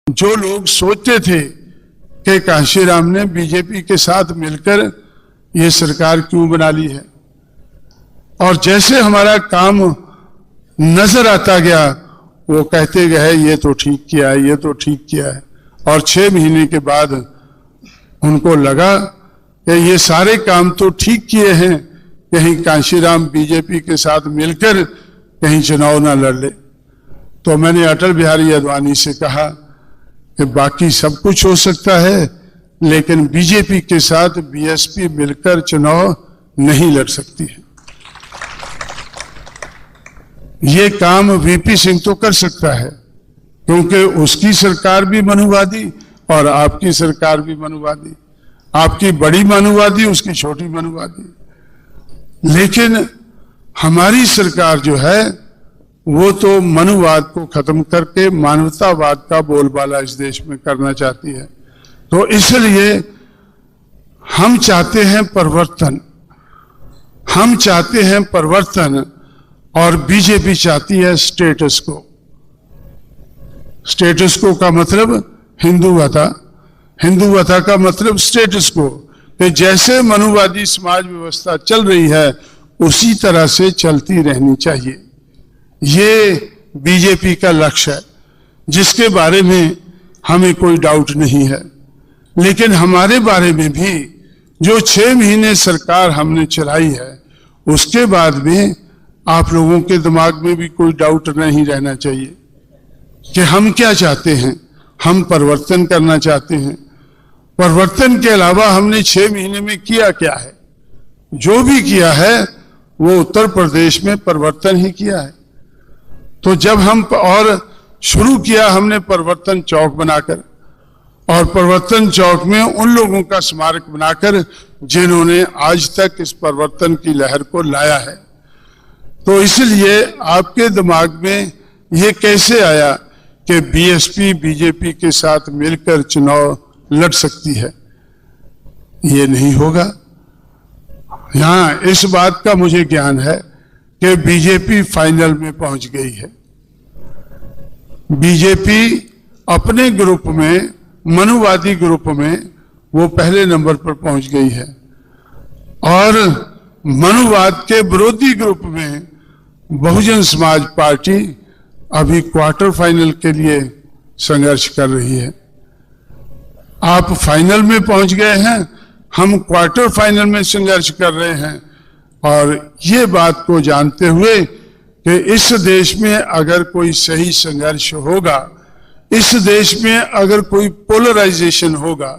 जो लोग सोचते थे कि कांशीराम ने बीजेपी के साथ मिलकर ये सरकार क्यों बना ली है, और जैसे हमारा काम नजर आता गया वो कहते गए ये तो ठीक किया है, ये तो ठीक किया है। और 6 महीने के बाद उनको लगा कि ये सारे काम तो ठीक किए हैं, कहीं कांशीराम बीजेपी के साथ मिलकर कहीं चुनाव ना लड़ ले। तो मैंने अटल बिहारी आडवाणी से कहा कि बाकी सब कुछ हो सकता है, लेकिन बीजेपी के साथ बीएसपी मिलकर चुनाव नहीं लड़ सकती है। ये काम वीपी सिंह तो कर सकता है, क्योंकि उसकी सरकार भी मनुवादी और आपकी सरकार भी मनुवादी, आपकी बड़ी मनुवादी, उसकी छोटी मनुवादी। लेकिन हमारी सरकार जो है वो तो मनुवाद को खत्म करके मानवतावाद का बोलबाला इस देश में करना चाहती है। तो इसलिए हम चाहते हैं परिवर्तन, हम चाहते हैं परिवर्तन, और बीजेपी चाहती है स्टेटस को। स्टेटस को का मतलब हिंदुवता, हिंदुवता का मतलब स्टेटस को, कि जैसे मनुवादी समाज व्यवस्था चल रही है उसी तरह से चलती रहनी चाहिए। ये बीजेपी का लक्ष्य है, जिसके बारे में हमें कोई डाउट नहीं है। लेकिन हमारे बारे में भी जो 6 महीने सरकार हमने चलाई है, उसके बाद में आप लोगों के दिमाग में भी कोई डाउट नहीं रहना चाहिए कि हम क्या चाहते हैं। हम परिवर्तन करना चाहते हैं। परिवर्तन के अलावा हमने 6 महीने में किया क्या है? जो भी किया है वो उत्तर प्रदेश में परिवर्तन ही किया है। तो जब हम और शुरू किया हमने परिवर्तन चौक बनाकर, और परिवर्तन चौक में उन लोगों का स्मारक बनाकर जिन्होंने आज तक इस परिवर्तन की लहर को लाया है। तो इसलिए आपके दिमाग में ये कैसे आया कि बीएसपी बीजेपी के साथ मिलकर चुनाव लड़ सकती है? ये नहीं होगा। यहां इस बात का मुझे ज्ञान है कि बीजेपी फाइनल में पहुंच गई है। बीजेपी अपने ग्रुप में, मनुवादी ग्रुप में, वो पहले नंबर पर पहुंच गई है, और मनुवाद के विरोधी ग्रुप में बहुजन समाज पार्टी अभी क्वार्टर फाइनल के लिए संघर्ष कर रही है। आप फाइनल में पहुंच गए हैं, हम क्वार्टर फाइनल में संघर्ष कर रहे हैं। और ये बात को जानते हुए कि इस देश में अगर कोई सही संघर्ष होगा, इस देश में अगर कोई पोलराइजेशन होगा,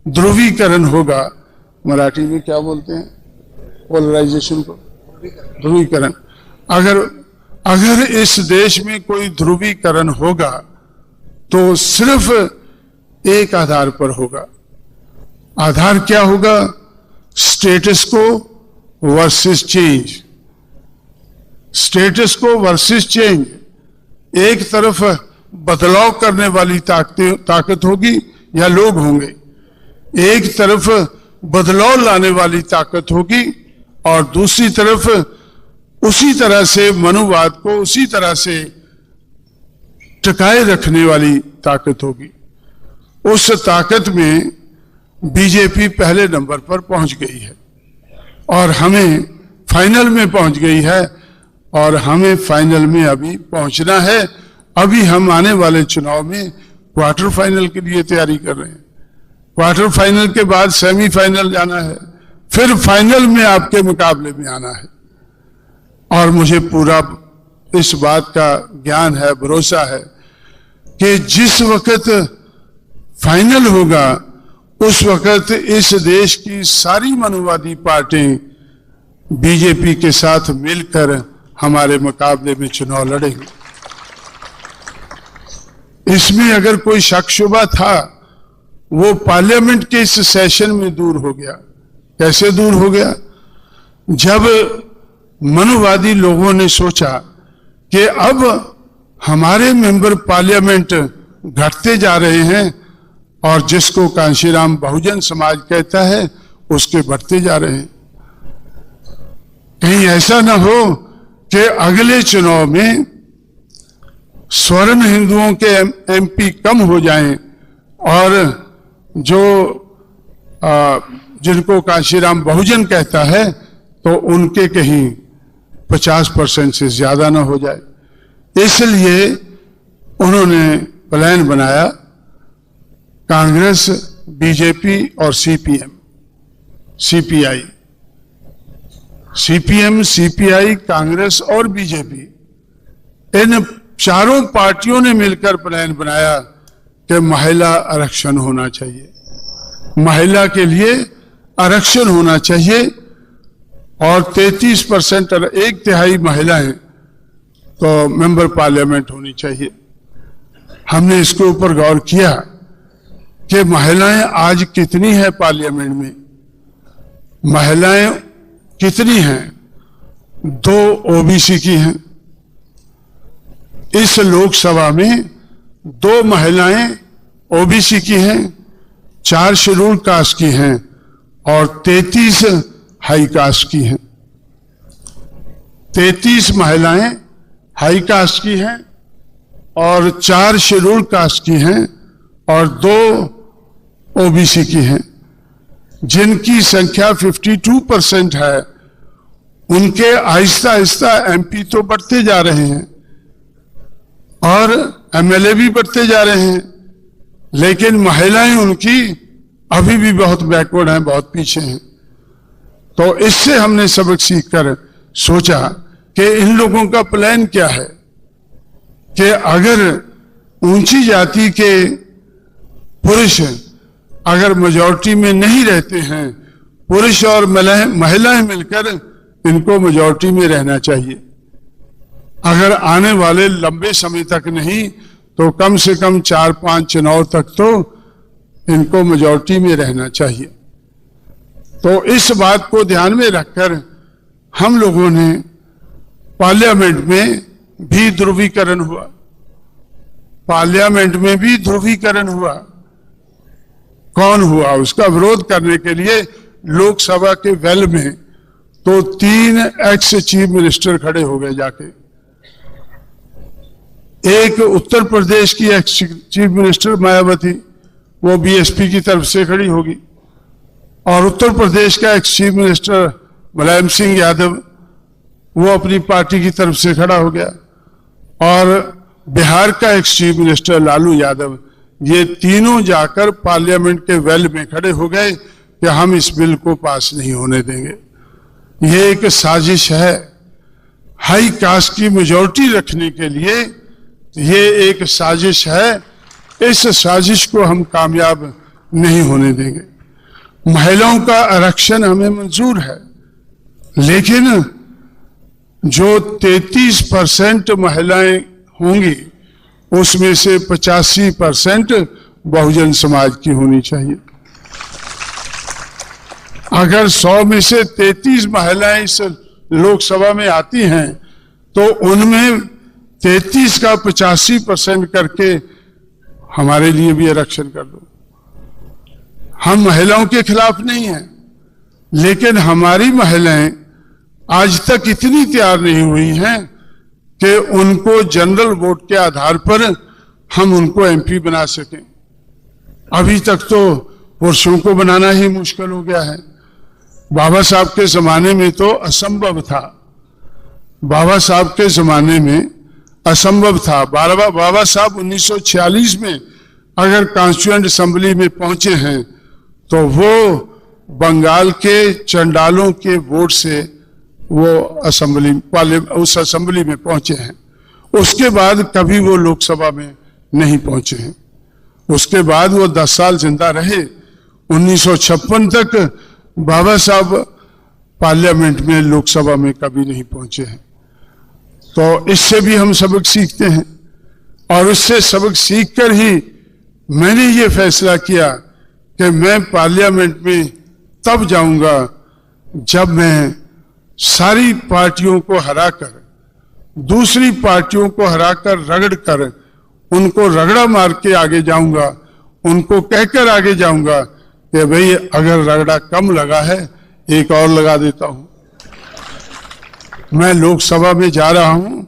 ध्रुवीकरण होगा, मराठी में क्या बोलते हैं पोलराइजेशन को? ध्रुवीकरण। अगर इस देश में कोई ध्रुवीकरण होगा तो सिर्फ एक आधार पर होगा। आधार क्या होगा? स्टेटस को वर्सेस चेंज। स्टेटस को वर्सेस चेंज। एक तरफ बदलाव करने वाली ताकत होगी या लोग होंगे, एक तरफ बदलाव लाने वाली ताकत होगी, और दूसरी तरफ उसी तरह से मनुवाद को उसी तरह से टिकाए रखने वाली ताकत होगी। उस ताकत में बीजेपी पहले नंबर पर पहुंच गई है और हमें फाइनल में पहुंच गई है, और हमें फाइनल में अभी पहुंचना है। अभी हम आने वाले चुनाव में क्वार्टर फाइनल के लिए तैयारी कर रहे हैं। क्वार्टर फाइनल के बाद सेमीफाइनल जाना है, फिर फाइनल में आपके मुकाबले में आना है। और मुझे पूरा इस बात का ज्ञान है, भरोसा है कि जिस वक्त फाइनल होगा उस वक्त इस देश की सारी मनुवादी पार्टियां बीजेपी के साथ मिलकर हमारे मुकाबले में चुनाव लड़ेंगे। इसमें अगर कोई शक शुबा था वो पार्लियामेंट के इस सेशन में दूर हो गया। कैसे दूर हो गया? जब मनुवादी लोगों ने सोचा कि अब हमारे मेंबर पार्लियामेंट घटते जा रहे हैं और जिसको कांशीराम बहुजन समाज कहता है उसके बढ़ते जा रहे हैं। कहीं ऐसा ना हो कि अगले चुनाव में स्वर्ण हिंदुओं के एमपी कम हो जाएं और जो जिनको काशीराम बहुजन कहता है तो उनके कहीं 50% से ज्यादा ना हो जाए, इसलिए उन्होंने प्लान बनाया। कांग्रेस, बीजेपी और सीपीआई, सीपीआई, कांग्रेस और बीजेपी, इन चारों पार्टियों ने मिलकर प्लान बनाया कि महिला आरक्षण होना चाहिए, महिला के लिए आरक्षण होना चाहिए और 33% और 1/3 महिलाएं तो मेंबर पार्लियामेंट होनी चाहिए। हमने इसके ऊपर गौर किया कि महिलाएं आज कितनी है पार्लियामेंट में, महिलाएं कितनी हैं? 2 ओबीसी की हैं। इस लोकसभा में 2 महिलाएं ओबीसी की हैं, 4 शेड्यूल कास्ट की हैं और 33 हाई कास्ट की हैं। 33 महिलाएं हाई कास्ट की हैं और 4 शेड्यूल कास्ट की हैं और 2 ओबीसी की हैं, जिनकी संख्या 52% है। उनके आहिस्ता आहिस्ता एमपी तो बढ़ते जा रहे हैं और एमएलए भी बढ़ते जा रहे हैं, लेकिन महिलाएं उनकी अभी भी बहुत बैकवर्ड हैं, बहुत पीछे हैं। तो इससे हमने सबक सीखकर सोचा कि इन लोगों का प्लान क्या है कि अगर ऊंची जाति के पुरुष अगर मेजॉरिटी में नहीं रहते हैं, पुरुष और महिलाएं मिलकर इनको मेजॉरिटी में रहना चाहिए। अगर आने वाले लंबे समय तक नहीं तो कम से कम 4-5 चुनाव तक तो इनको मेजॉरिटी में रहना चाहिए। तो इस बात को ध्यान में रखकर हम लोगों ने पार्लियामेंट में भी ध्रुवीकरण हुआ, पार्लियामेंट में भी ध्रुवीकरण हुआ। कौन हुआ? उसका विरोध करने के लिए लोकसभा के वेल में तो 3 एक्स चीफ मिनिस्टर खड़े हो गए जाके। एक उत्तर प्रदेश की एक्स चीफ मिनिस्टर मायावती, वो बीएसपी की तरफ से खड़ी होगी, और उत्तर प्रदेश का ex chief minister Mulayam Singh Yadav, वो अपनी पार्टी की तरफ से खड़ा हो गया, और बिहार का ex chief minister Lalu Yadav, ये तीनों जाकर पार्लियामेंट के वेल में खड़े हो गए कि हम इस बिल को पास नहीं होने देंगे। ये एक साजिश है, हाई कास्ट की मेजॉरिटी रखने के लिए ये एक साजिश है। इस साजिश को हम कामयाब नहीं होने देंगे। महिलाओं का आरक्षण हमें मंजूर है, लेकिन जो 33% महिलाएं होंगी उसमें से 85% बहुजन समाज की होनी चाहिए। अगर 100 में से 33 महिलाएं इस लोकसभा में आती हैं तो उनमें 33 का 85% करके हमारे लिए भी आरक्षण कर दो। हम महिलाओं के खिलाफ नहीं हैं, लेकिन हमारी महिलाएं आज तक इतनी तैयार नहीं हुई हैं कि उनको जनरल वोट के आधार पर हम उनको एमपी बना सकें। अभी तक तो पुरुषों को बनाना ही मुश्किल हो गया है। बाबा साहब के जमाने में तो असंभव था, बाबा साहब के जमाने में असंभव था। बाबा साहब 1946 में अगर कॉन्स्टिट्यूएंट असेंबली में पहुंचे हैं तो वो बंगाल के चंडालों के वोट से वो उस असेंबली में पहुंचे हैं। उसके बाद कभी वो लोकसभा में नहीं पहुंचे हैं। उसके बाद वो 10 साल जिंदा रहे। 1956 तक बाबा साहब पार्लियामेंट में, लोकसभा में कभी नहीं पहुंचे हैं। तो इससे भी हम सबक सीखते हैं, और उससे सबक सीखकर ही मैंने ये फैसला किया कि मैं पार्लियामेंट में तब जाऊंगा जब मैं सारी पार्टियों को हराकर, दूसरी पार्टियों को हराकर, रगड़कर, उनको रगड़ा मार के आगे जाऊंगा, उनको कहकर आगे जाऊंगा कि भाई अगर रगड़ा कम लगा है एक और लगा देता हूं। मैं लोकसभा में जा रहा हूं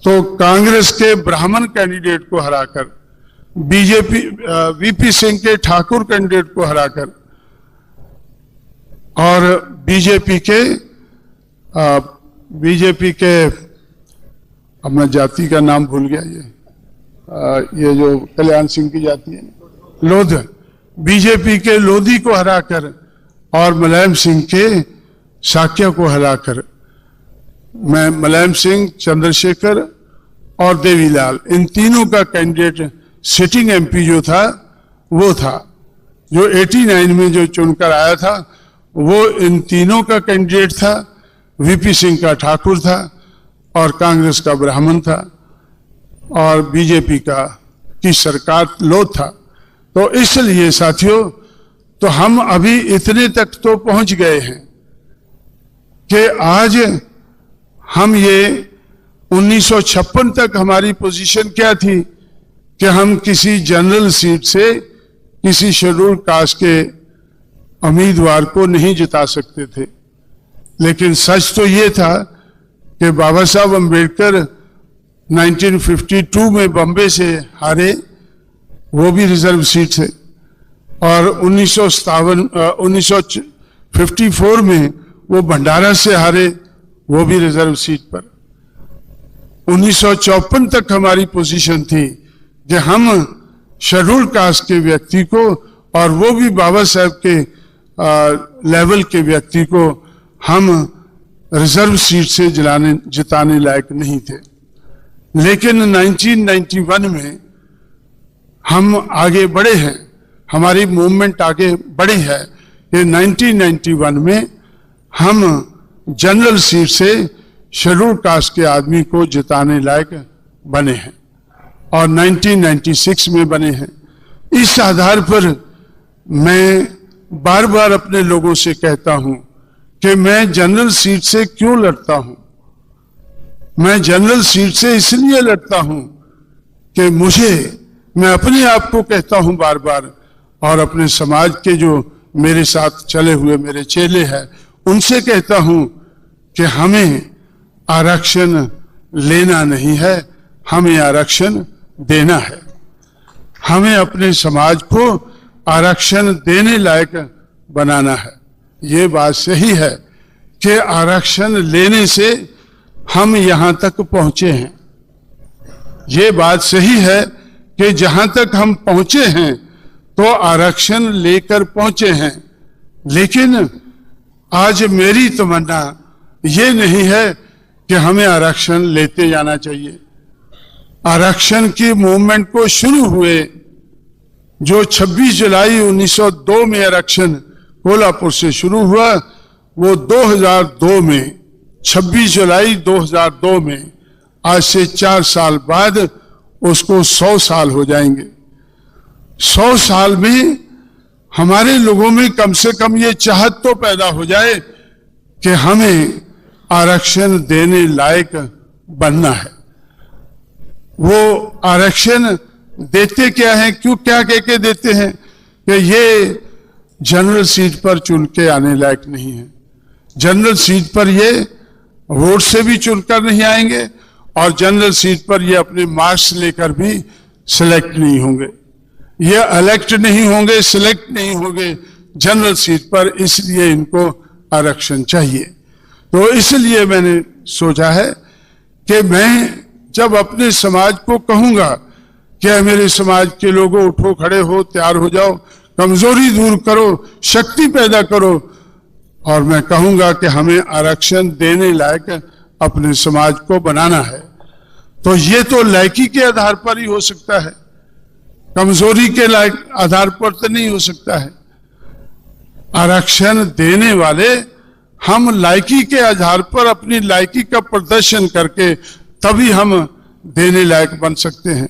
तो कांग्रेस के ब्राह्मण कैंडिडेट को हराकर, बीजेपी वीपी सिंह के ठाकुर कैंडिडेट को हराकर और बीजेपी के अब मैं जाति का नाम भूल गया, ये जो कल्याण सिंह की जाति है, लोध, बीजेपी के लोधी को हराकर और मुलायम सिंह के साक्य को हराकर मैं मुलायम सिंह, चंद्रशेखर और देवीलाल, इन तीनों का कैंडिडेट सिटिंग एमपी जो था वो था, जो 89 में जो चुनकर आया था वो इन तीनों का कैंडिडेट था। वीपी सिंह का ठाकुर था और कांग्रेस का ब्राह्मण था और बीजेपी की सरकार लोध था। तो इसलिए साथियों, तो हम अभी इतने तक तो पहुंच गए हैं कि आज हम ये 1956 तक हमारी पोजीशन क्या थी कि हम किसी जनरल सीट से किसी शेड्यूल कास्ट के उम्मीदवार को नहीं जिता सकते थे। लेकिन सच तो ये था कि बाबा साहब अम्बेडकर 1952 में बॉम्बे से हारे, वो भी रिजर्व सीट से, और 1954 में वो भंडारा से हारे, वो भी रिजर्व सीट पर। 1954 तक हमारी पोजीशन थी कि हम शेड्यूल कास्ट के व्यक्ति को, और वो भी बाबा साहब के लेवल के व्यक्ति को, हम रिजर्व सीट से जिताने लायक नहीं थे। लेकिन 1991 में हम आगे बढ़े हैं, हमारी मूवमेंट आगे बढ़ी है कि 1991 में हम जनरल सीट से शेड्यूल कास्ट के आदमी को जिताने लायक बने हैं और 1996 में बने हैं। इस आधार पर मैं बार बार अपने लोगों से कहता हूं कि मैं जनरल सीट से क्यों लड़ता हूं। मैं जनरल सीट से इसलिए लड़ता हूं कि मैं अपने आप को कहता हूं बार बार, और अपने समाज के जो मेरे साथ चले हुए मेरे चेले हैं उनसे कहता हूं कि हमें आरक्षण लेना नहीं है, हमें आरक्षण देना है। हमें अपने समाज को आरक्षण देने लायक बनाना है। ये बात सही है कि आरक्षण लेने से हम यहां तक पहुंचे हैं। ये बात सही है कि जहां तक हम पहुंचे हैं तो आरक्षण लेकर पहुंचे हैं। लेकिन आज मेरी तमन्ना ये नहीं है कि हमें आरक्षण लेते जाना चाहिए। आरक्षण की मूवमेंट को शुरू हुए जो 26 जुलाई 1902 में आरक्षण कोल्हापुर से शुरू हुआ, वो 2002 में 26 जुलाई 2002 में, आज से 4 साल बाद उसको 100 साल हो जाएंगे। 100 साल में हमारे लोगों में कम से कम ये चाहत तो पैदा हो जाए कि हमें आरक्षण देने लायक बनना है। वो आरक्षण देते क्या है, क्यों, क्या कह के देते हैं कि ये जनरल सीट पर चुन के आने लायक नहीं है। जनरल सीट पर ये वोट से भी चुनकर नहीं आएंगे और जनरल सीट पर ये अपने मार्क्स लेकर भी सिलेक्ट नहीं होंगे। ये इलेक्ट नहीं होंगे, सिलेक्ट नहीं होंगे जनरल सीट पर, इसलिए इनको आरक्षण चाहिए। तो इसलिए मैंने सोचा है कि मैं जब अपने समाज को कहूंगा कि मेरे समाज के लोगों उठो, खड़े हो, तैयार हो जाओ, कमजोरी दूर करो, शक्ति पैदा करो, और मैं कहूंगा कि हमें आरक्षण देने लायक अपने समाज को बनाना है, तो ये तो लायकी के आधार पर ही हो सकता है, कमजोरी के लायक आधार पर तो नहीं हो सकता है। आरक्षण देने वाले हम लायकी के आधार पर अपनी लायकी का प्रदर्शन करके तभी हम देने लायक बन सकते हैं।